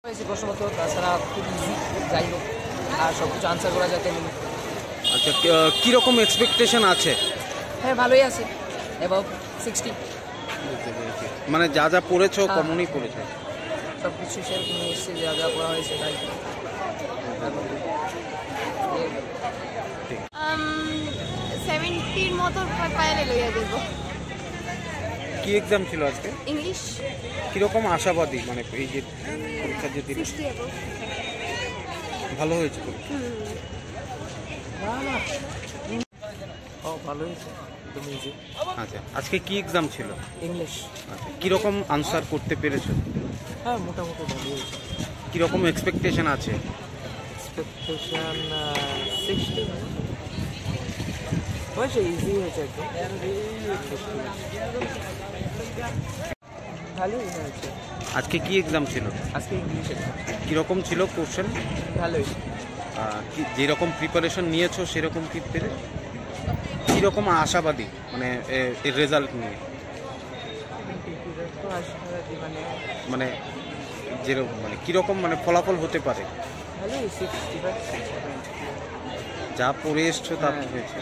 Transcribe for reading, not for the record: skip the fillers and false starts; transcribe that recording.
হয়েছে প্রশ্নপত্র, তাছাড়া খুব ইজি, যাই হোক আর সব কিছু আনসার করা যাতে। আচ্ছা, কীরকম এক্সপেকটেশন আছে? হ্যাঁ, ভালোই আছে, অ্যাবাভ 60। মানে যা যা পড়েছো হ্যাঁ। কমনই পড়েছো? সব কিছু সেরকম এসছে, যা যা পড়া হয়েছে তাই। 70 মতো পাইলে লইয়া দেব। কি এক্সাম ছিল আজকে? ইংলিশ কীরকম আশাবাদী, মানে এই যে পরীক্ষা যে দিলে? 60 above। ভালো হয়েছে পরীক্ষা? ও ভালো হয়েছে, একদম ইজি। আচ্ছা, আজকে কি এক্সাম ছিল? ইংলিশ। আচ্ছা, কীরকম আনসার করতে পেরেছো? হ্যাঁ, মোটামুটি ভালো হয়েছে। কীরকম এক্সপেকটেশন আছে? এক্সপেকটেশন 60 হয়েছে, ইজি হয়েছে একদম। ভালোই হয়েছে। আজকে কি এক্সাম ছিল? আজকে ইংলিশ এক্সাম। কীরকম ছিল কোশ্চেন? ভালোই। যেরকম প্রিপারেশন নিয়েছো সেরকম কি পেরে? কীরকম আশাবাদী মানে এর রেজাল্ট নিয়ে? তো আশাবাদী মানে মানে যেরকম মানে কীরকম মানে ফলাফল হতে পারে? ভালোই, 65। যা পড়ে এসছো তা হ্যাঁ। হয়েছে।